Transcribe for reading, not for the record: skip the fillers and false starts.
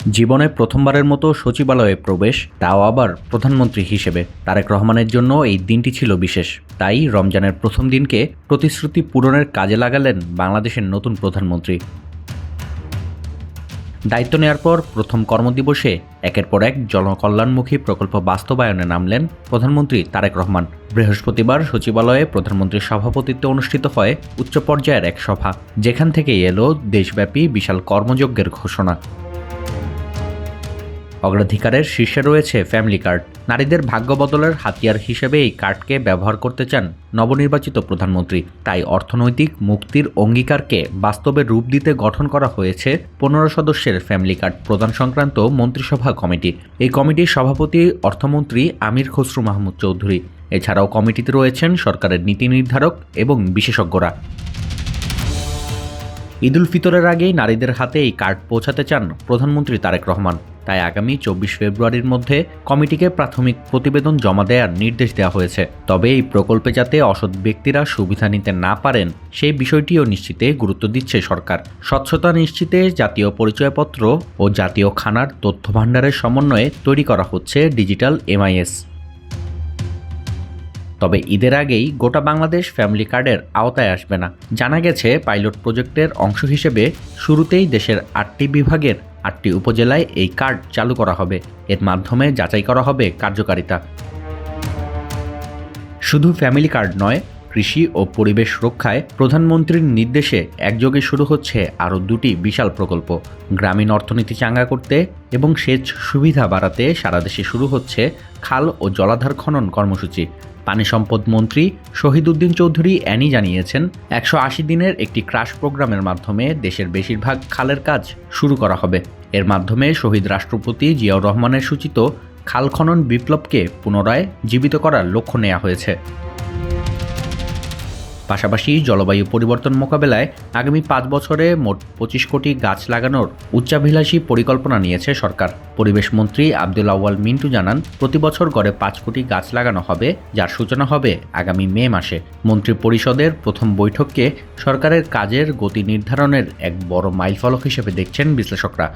জীবনে প্রথমবারের মতো সচিবালয়ে প্রবেশ, তাও আবার প্রধানমন্ত্রী হিসেবে। তারেক রহমানের জন্য এই দিনটি ছিল বিশেষ। তাই রমজানের প্রথম দিনকে প্রতিশ্রুতি পূরণের কাজে লাগালেন বাংলাদেশের নতুন প্রধানমন্ত্রী। দায়িত্ব নেয়ার পর প্রথম কর্মদিবসে একের পর এক জনকল্যাণমুখী প্রকল্প বাস্তবায়নে নামলেন প্রধানমন্ত্রী তারেক রহমান। বৃহস্পতিবার সচিবালয়ে প্রধানমন্ত্রীর সভাপতিত্বে অনুষ্ঠিত হয় উচ্চ পর্যায়ের এক সভা, যেখান থেকে এলো দেশব্যাপী বিশাল কর্মযজ্ঞের ঘোষণা। অগ্রাধিকারের শীর্ষে রয়েছে ফ্যামিলি কার্ড। নারীদের ভাগ্য বদলের হাতিয়ার হিসেবে এই কার্ডকে ব্যবহার করতে চান নবনির্বাচিত প্রধানমন্ত্রী। তাই অর্থনৈতিক মুক্তির অঙ্গীকারকে বাস্তবে রূপ দিতে গঠন করা হয়েছে 15 সদস্যের ফ্যামিলি কার্ড প্রদান সংক্রান্ত মন্ত্রিসভা কমিটি। এই কমিটির সভাপতি অর্থমন্ত্রী আমির খসরু মাহমুদ চৌধুরী। এছাড়াও কমিটিতে রয়েছেন সরকারের নীতি নির্ধারক এবং বিশেষজ্ঞরা। ঈদ উল ফিতরের আগেই নারীদের হাতে এই কার্ড পৌঁছাতে চান প্রধানমন্ত্রী তারেক রহমান। তাই আগামী 24 ফেব্রুয়ারির মধ্যে কমিটিকে প্রাথমিক প্রতিবেদন জমা দেওয়ার নির্দেশ দেওয়া হয়েছে। তবে এই প্রকল্পে যাতে অসৎ ব্যক্তিরা সুবিধা নিতে না পারেন সেই বিষয়টিও নিশ্চিতে গুরুত্ব দিচ্ছে সরকার। স্বচ্ছতা নিশ্চিতে জাতীয় পরিচয়পত্র ও জাতীয় খানার তথ্য ভাণ্ডারের সমন্বয়ে তৈরি করা হচ্ছে ডিজিটাল MIS। তবে ঈদের আগেই গোটা বাংলাদেশ ফ্যামিলি কার্ডের আওতায় আসবে না। জানা গেছে পাইলট প্রজেক্টের অংশ হিসেবে শুরুতেই দেশের 8টি বিভাগের 8টি উপজেলায় এই কার্ড চালু করা হবে। এর মাধ্যমে যাচাই করা হবে কার্যকারিতা। শুধু ফ্যামিলি কার্ড নয়, কৃষি ও পরিবেশ রক্ষায় প্রধানমন্ত্রীর নির্দেশে একযোগে শুরু হচ্ছে আরও 2টি বিশাল প্রকল্প। গ্রামীণ অর্থনীতি চাঙ্গা করতে এবং সেচ সুবিধা বাড়াতে সারা দেশে শুরু হচ্ছে খাল ও জলাধার খনন কর্মসূচি। পানি সম্পদ মন্ত্রী শহীদ উদ্দিন চৌধুরী অ্যানি জানিয়েছেন, 180 দিনের একটি ক্রাশ প্রোগ্রামের মাধ্যমে দেশের বেশিরভাগ খালের কাজ শুরু করা হবে। এর মাধ্যমে শহীদ রাষ্ট্রপতি জিয়াউর রহমানের সূচিত খাল খনন বিপ্লবকে পুনরায় জীবিত করার লক্ষ্য নেওয়া হয়েছে। পাশাপাশি জলবায়ু পরিবর্তন মোকাবেলায় আগামী 5 বছরে মোট 25 কোটি গাছ লাগানোর উচ্চাভিলাষী পরিকল্পনা নিয়েছে সরকার। পরিবেশ মন্ত্রী আব্দুল আউয়াল মিন্টু জানান, প্রতি বছর গড়ে 5 কোটি গাছ লাগানো হবে, যার সূচনা হবে আগামী মে মাসে। মন্ত্রী পরিষদের প্রথম বৈঠককে সরকারের কাজের গতি নির্ধারণের এক বড় মাইলফলক হিসেবে দেখছেন বিশ্লেষকরা।